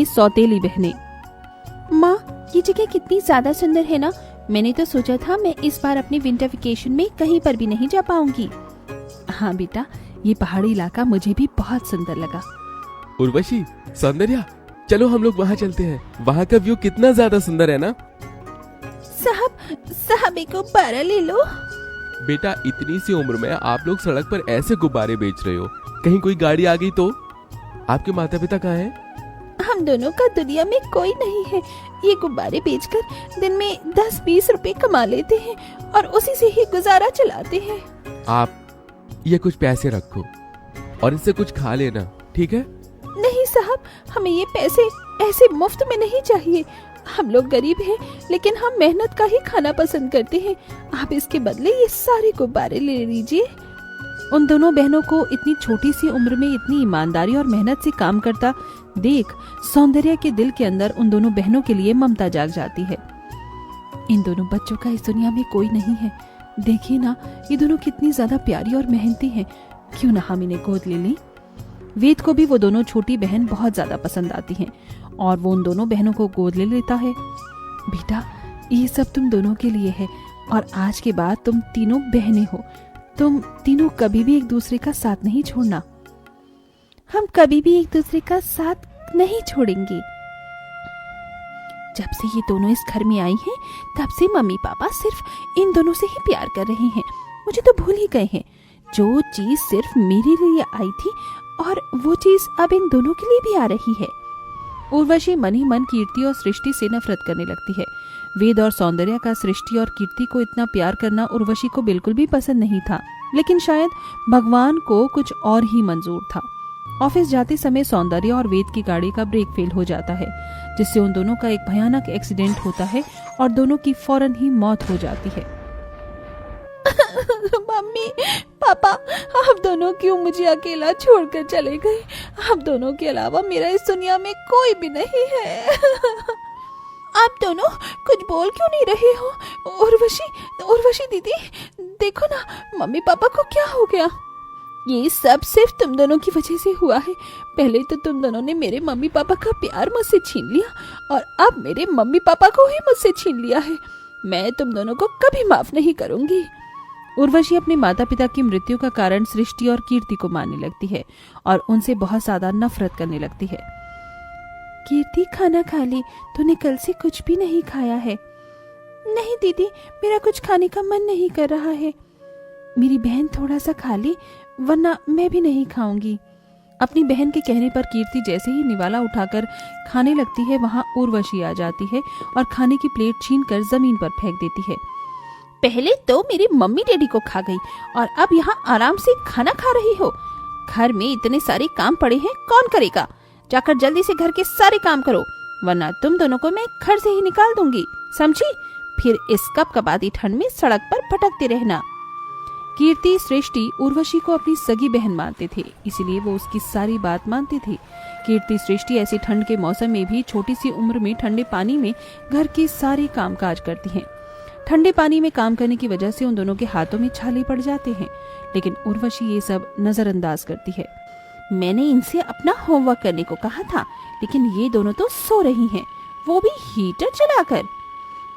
सौतेली बहनें। माँ, ये जगह कितनी ज्यादा सुंदर है ना। मैंने तो सोचा था मैं इस बार अपने विंटर वेकेशन में कहीं पर भी नहीं जा पाऊंगी। हाँ बेटा, ये पहाड़ी इलाका मुझे भी बहुत सुंदर लगा। उर्वशी, सौंदर्या, चलो हम लोग वहाँ चलते हैं। वहाँ का व्यू कितना ज्यादा सुंदर है ना। साहब एक गुब्बारा ले लो। बेटा, इतनी सी उम्र में आप लोग सड़क पर ऐसे गुब्बारे बेच रहे हो, कहीं कोई गाड़ी आ गई तो? आपके माता पिता कहाँ हैं? हम दोनों का दुनिया में कोई नहीं है। ये गुब्बारे बेचकर दिन में 10-20 रुपए कमा लेते हैं और उसी से ही गुजारा चलाते हैं। आप ये कुछ पैसे रखो और इससे कुछ खा लेना, ठीक है? नहीं साहब, हमें ये पैसे ऐसे मुफ्त में नहीं चाहिए। हम लोग गरीब हैं, लेकिन हम मेहनत का ही खाना पसंद करते हैं। आप इसके बदले ये सारे गुब्बारे ले लीजिए। उन दोनों बहनों को इतनी छोटी सी उम्र में इतनी ईमानदारी और मेहनत से काम करता देख सौंदर्या के दिल के अंदर उन दोनों बहनों के लिए ममता जाग जाती है। इन दोनों बच्चों का इस दुनिया में कोई नहीं है। देखिए ना, ये दोनों कितनी ज्यादा प्यारी और मेहनती हैं। क्यों ना हम इन्हें गोद ले लें। वेद को भी वो दोनों छोटी बहन बहुत ज्यादा पसंद आती हैं और वो उन दोनों बहनों को गोद ले लेता है। बेटा, ये सब तुम दोनों के लिए है और आज के बाद तुम तीनों बहनें हो। तुम तीनों कभी भी एक दूसरे का साथ नहीं छोड़ना। हम कभी भी एक दूसरे का साथ नहीं छोड़ेंगे। जब से ये दोनों इस घर में आई हैं, तब से मम्मी पापा सिर्फ इन दोनों से ही प्यार कर रहे हैं। मुझे तो भूल ही गए हैं। जो चीज सिर्फ मेरे लिए आई थी और वो चीज अब इन दोनों के लिए भी आ रही है। उर्वशी मन ही मन कीर्ति और सृष्टि से नफरत करने लगती है। वेद और सौंदर्या का सृष्टि और कीर्ति को इतना प्यार करना उर्वशी को बिल्कुल भी पसंद नहीं था, लेकिन शायद भगवान को कुछ और ही मंजूर था। ऑफिस जाते समय सौंदर्या और वेद की गाड़ी का ब्रेक फेल हो जाता है, जिससे उन दोनों का एक भयानक एक्सीडेंट होता है और दोनों की फौरन ही मौत हो जाती है। मम्मी पापा, आप दोनों क्यों मुझे अकेला छोड़कर चले गए? आप दोनों के अलावा मेरा इस दुनिया में कोई भी नहीं है। आप दोनों कुछ बोल क्यों नहीं रहे हो? उर्वशी दीदी, देखो ना, मम्मी पापा को क्या हो गया? ये सब सिर्फ तुम दोनों की वजह से हुआ है। पहले तो तुम दोनों ने मेरे मम्मी पापा का प्यार मुझसे छीन लिया और अब मेरे मम्मी पापा को ही मुझसे छीन लिया है। मैं तुम दोनों को कभी माफ नहीं करूंगी। उर्वशी अपने माता पिता की मृत्यु का कारण सृष्टि और कीर्ति को मानने लगती है और उनसे बहुत ज्यादा नफरत करने लगती है। कीर्ति, खाना खा ले, तूने कल से कुछ भी नहीं खाया है। नहीं दीदी, मेरा कुछ खाने का मन नहीं कर रहा है। मेरी बहन थोड़ा सा खा ले, वरना मैं भी नहीं खाऊंगी। अपनी बहन के कहने पर कीर्ति जैसे ही निवाला उठाकर खाने लगती है, वहां उर्वशी आ जाती है और खाने की प्लेट छीनकर जमीन पर फेंक देती है। पहले तो मेरी मम्मी डैडी को खा गई और अब यहाँ आराम से खाना खा रही हो। घर में इतने सारे काम पड़े हैं, कौन करेगा? जाकर जल्दी से घर के सारे काम करो, वरना तुम दोनों को मैं घर से ही निकाल दूंगी, समझी? फिर इस कपकपाती ठंड में सड़क पर भटकते रहना। कीर्ति, सृष्टि उर्वशी को अपनी सगी बहन मानते थे, इसीलिए वो उसकी सारी बात मानते थे। कीर्ति, सृष्टि ऐसी ठंड के मौसम में भी छोटी सी उम्र में ठंडे पानी में घर के सारे कामकाज करती हैं। ठंडे पानी में काम करने की वजह से उन दोनों के हाथों में छाले पड़ जाते हैं, लेकिन उर्वशी ये सब नजरअंदाज करती है। मैंने इनसे अपना होमवर्क करने को कहा था, लेकिन ये दोनों तो सो रही हैं, वो भी हीटर चलाकर।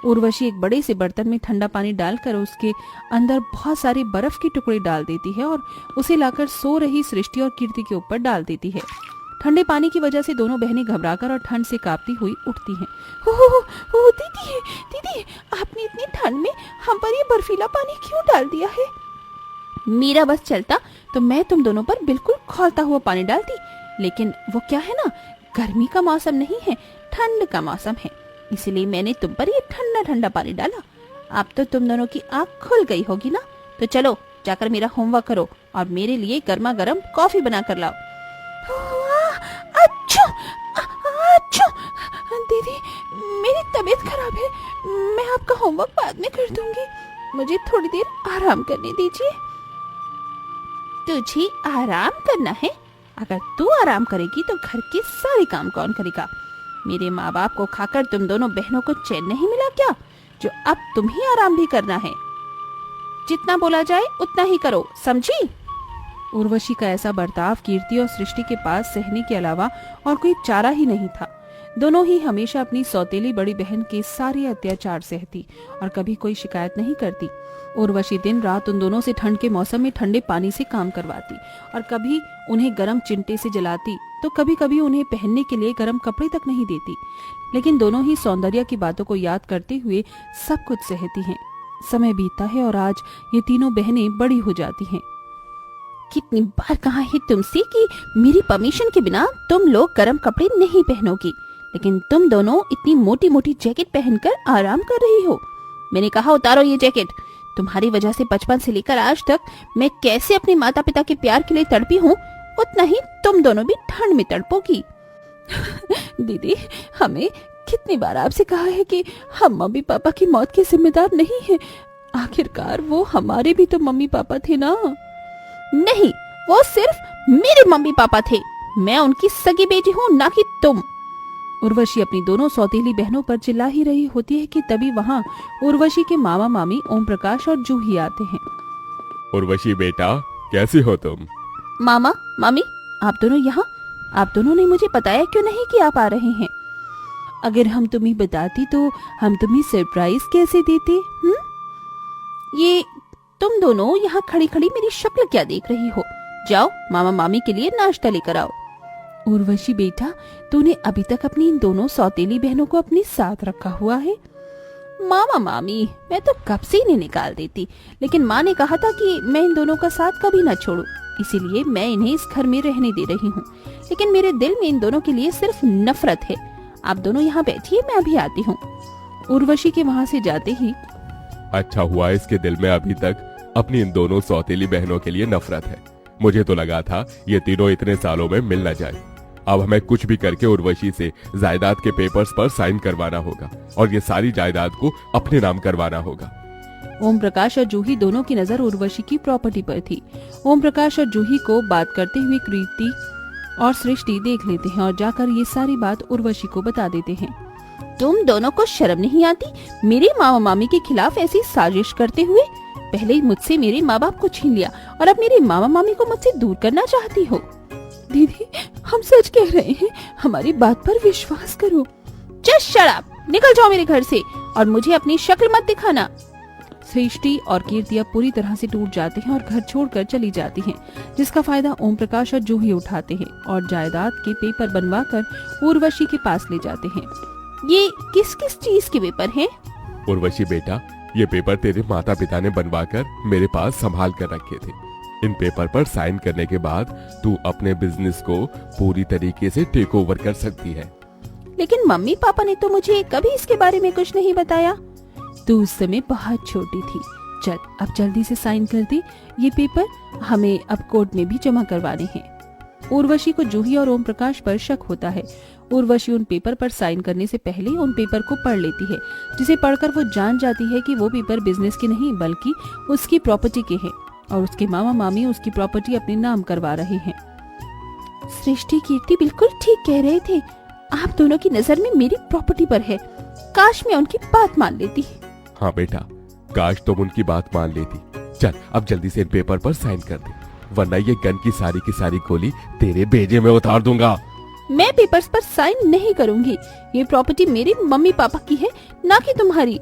उर्वशी एक बड़े से बर्तन में ठंडा पानी डालकर उसके अंदर बहुत सारे बर्फ के टुकड़े डाल देती है और उसे लाकर सो रही सृष्टि और कीर्ति के ऊपर डाल देती है। ठंडे पानी की वजह से दोनों बहनें घबराकर और ठंड से कांपती हुई उठती हैं। ओ दीदी, आपने इतनी ठंड में हम पर ये बर्फीला पानी क्यों डाल दिया है? मेरा बस चलता तो मैं तुम दोनों पर बिल्कुल खौलता हुआ पानी डालती, लेकिन वो क्या है ना, गर्मी का मौसम नहीं है, ठंड का मौसम है, इसलिए मैंने तुम पर ये ठंडा ठंडा पानी डाला। अब तो तुम दोनों की आँख खुल गई होगी ना, तो चलो जाकर मेरा होमवर्क करो और मेरे लिए गर्मा गर्म कॉफी बना कर लाओ। दीदी, मेरी तबीयत खराब है, मैं आपका होमवर्क बाद में कर दूंगी, मुझे थोड़ी देर आराम करने दीजिए। तुझे आराम करना है? अगर तू आराम करेगी तो घर के सारे काम कौन करेगा? मेरे माँ बाप को खाकर तुम दोनों बहनों को चैन नहीं मिला क्या, जो अब तुम ही आराम भी करना है? जितना बोला जाए उतना ही करो, समझी? उर्वशी का ऐसा बर्ताव कीर्ति और सृष्टि के पास सहने के अलावा और कोई चारा ही नहीं था। दोनों ही हमेशा अपनी सौतेली बड़ी बहन के सारे अत्याचार सहती और कभी कोई शिकायत नहीं करती। उर्वशी दिन रात उन दोनों से ठंड के मौसम में ठंडे पानी से काम करवाती और कभी उन्हें गर्म चिंटे से जलाती तो कभी कभी उन्हें पहनने के लिए गर्म कपड़े तक नहीं देती। लेकिन दोनों ही सौंदर्य की बातों को याद करते हुए सब कुछ सहती हैं। समय बीतता है और आज ये तीनों बहनें बड़ी हो जाती हैं। कितनी बार कहा है तुमसे कि मेरी परमिशन के बिना तुम लोग गर्म कपड़े नहीं पहनोगी, लेकिन तुम दोनों इतनी मोटी मोटी जैकेट पहनकर आराम कर रही हो। मैंने कहा उतारो ये जैकेट। तुम्हारी वजह से बचपन से लेकर आज तक मैं कैसे अपने माता पिता के प्यार के लिए तड़पी हूँ, उतना ही तुम दोनों भी ठंड में तड़पोगी। दीदी, हमें कितनी बार आपसे कहा है कि हम मम्मी पापा की मौत के जिम्मेदार नहीं हैं। आखिरकार वो हमारे भी तो मम्मी पापा थे ना। नहीं, वो सिर्फ मेरे मम्मी पापा थे। मैं उनकी सगी बेटी हूँ, ना कि तुम। उर्वशी अपनी दोनों सौतेली बहनों पर चिल्ला ही रही होती है कि तभी वहाँ उर्वशी के मामा मामी ओम प्रकाश और जूही आते हैं। उर्वशी बेटा, कैसी हो तुम? मामा मामी, आप दोनों यहाँ? आप दोनों ने मुझे बताया क्यों नहीं कि आप आ रहे हैं? अगर हम तुम्हें बताती तो हम तुम्हें सरप्राइज कैसे देते? ये तुम दोनों यहाँ खड़ी खड़ी मेरी शक्ल क्या देख रही हो? जाओ मामा मामी के लिए नाश्ता लेकर आओ। उर्वशी बेटा, तूने अभी तक अपनी इन दोनों सौतेली बहनों को अपने साथ रखा हुआ है? मामा मामी, मैं तो कब से इन्हें निकाल देती, लेकिन माँ ने कहा था कि मैं इन दोनों का साथ कभी न छोड़ूं, इसीलिए मैं इन्हें इस घर में रहने दे रही हूँ। लेकिन मेरे दिल में इन दोनों के लिए सिर्फ नफरत है। आप दोनों यहाँ बैठिए, मैं अभी आती हूँ। उर्वशी के वहाँ से जाते ही अच्छा हुआ इसके दिल में अभी तक अपनी इन दोनों सौतेली बहनों के लिए नफरत है। मुझे तो लगा था ये तीनों इतने सालों में मिल न जाए। अब हमें कुछ भी करके उर्वशी से जायदाद के पेपर्स पर साइन करवाना होगा और ये सारी जायदाद को अपने नाम करवाना होगा। ओम प्रकाश और जूही दोनों की नजर उर्वशी की प्रॉपर्टी पर थी। ओम प्रकाश और जूही को बात करते हुए कृति और सृष्टि देख लेते हैं और जाकर ये सारी बात उर्वशी को बता देते हैं। तुम दोनों को शर्म नहीं आती मेरे मामा मामी के खिलाफ ऐसी साजिश करते हुए? पहले ही मुझसे मेरे माँ बाप को छीन लिया और अब मेरे मामा मामी को मुझसे दूर करना चाहती हो। दीदी, हम सच कह रहे हैं, हमारी बात पर विश्वास करो। जस्ट शट अप, निकल जाओ मेरे घर से और मुझे अपनी शक्ल मत दिखाना। सृष्टि और कीर्ति अब पूरी तरह से टूट जाते हैं और घर छोड़कर चली जाती हैं, जिसका फायदा ओम प्रकाश और जूही उठाते हैं और जायदाद के पेपर बनवाकर उर्वशी के पास ले जाते हैं। ये किस किस चीज के पेपर हैं? उर्वशी बेटा, ये पेपर तेरे माता पिता ने बनवाकर मेरे पास संभाल कर रखे थे। इन पेपर पर साइन करने के बाद तू अपने बिजनेस को पूरी तरीके से टेक ओवर कर सकती है। लेकिन मम्मी पापा ने तो मुझे कभी इसके बारे में कुछ नहीं बताया। तू उस समय बहुत छोटी थी। चल, अब जल्दी से साइन कर दे। ये पेपर हमें अब कोर्ट में भी जमा करवाने हैं। उर्वशी को जूही और ओम प्रकाश पर शक होता है। उर्वशी उन पेपर पर साइन करने से पहले उन पेपर को पढ़ लेती है, जिसे पढ़कर वो जान जाती है कि वो पेपर बिजनेस के नहीं बल्कि उसकी प्रॉपर्टी के हैं और उसके मामा मामी उसकी प्रॉपर्टी अपने नाम करवा रहे हैं। सृष्टि कीर्ति बिल्कुल ठीक कह रहे थे। आप दोनों की नजर में मेरी प्रॉपर्टी पर है। काश मैं उनकी बात मान लेती। हाँ बेटा, काश तुम उनकी बात मान लेती। चल, अब जल्दी से इन पेपर पर साइन कर दे, वरना ये गन की सारी गोली तेरे भेजे में उतार दूंगा। मैं पेपर्स पर साइन नहीं करूंगी। ये प्रॉपर्टी मेरे मम्मी पापा की है, ना कि तुम्हारी।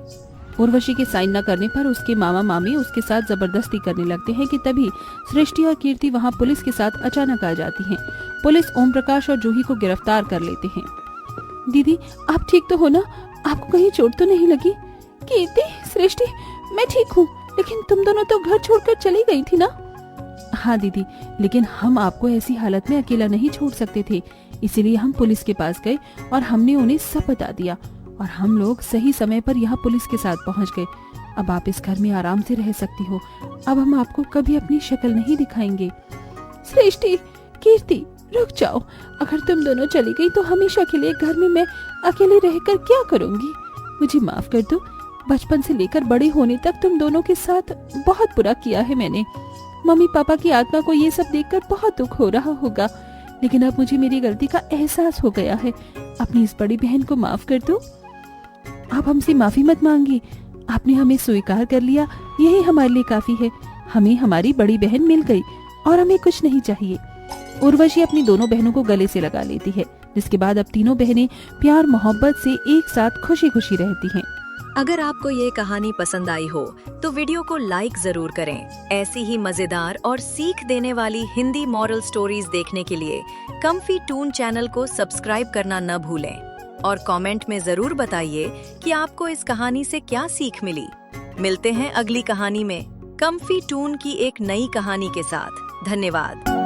उर्वशी के साइन न करने पर उसके मामा मामी उसके साथ जबरदस्ती करने लगते हैं कि तभी सृष्टि और कीर्ति वहां पुलिस के साथ अचानक आ जाती हैं। पुलिस ओम प्रकाश और जूही को गिरफ्तार कर लेते हैं। दीदी, आप ठीक तो हो ना? आपको कहीं चोट तो नहीं लगी? कीर्ति, सृष्टि, मैं ठीक हूँ, लेकिन तुम दोनों तो घर छोड़कर चली गई थी ना? हाँ दीदी, लेकिन हम आपको ऐसी हालत में अकेला नहीं छोड़ सकते थे, इसीलिए हम पुलिस के पास गए और हमने उन्हें सब बता दिया और हम लोग सही समय पर यहाँ पुलिस के साथ पहुँच गए। अब आप इस घर में आराम से रह सकती हो। अब हम आपको कभी अपनी शक्ल नहीं दिखाएंगे। सृष्टि, कीर्ति, रुक जाओ। अगर तुम दोनों चली गई तो हमेशा के लिए घर में मैं अकेले रहकर क्या करूँगी? मुझे माफ कर दो। बचपन से लेकर बड़े होने तक तुम दोनों के साथ बहुत बुरा किया है मैंने। मम्मी पापा की आत्मा को ये सब देखकर बहुत दुख हो रहा होगा, लेकिन अब मुझे मेरी गलती का एहसास हो गया है। अपनी इस बड़ी बहन को माफ कर दो। आप हमसे माफी मत मांगी। आपने हमें स्वीकार कर लिया, यही हमारे लिए काफी है। हमें हमारी बड़ी बहन मिल गई और हमें कुछ नहीं चाहिए। उर्वशी अपनी दोनों बहनों को गले से लगा लेती है, जिसके बाद अब तीनों बहनें प्यार मोहब्बत से एक साथ खुशी खुशी रहती हैं। अगर आपको ये कहानी पसंद आई हो तो वीडियो को लाइक जरूर करें। ऐसी ही मजेदार और सीख देने वाली हिंदी मॉरल स्टोरीज देखने के लिए कम्फी टून चैनल को सब्सक्राइब करना न भूलें और कमेंट में जरूर बताइए कि आपको इस कहानी से क्या सीख मिली। मिलते हैं अगली कहानी में कम्फी टून की एक नई कहानी के साथ। धन्यवाद।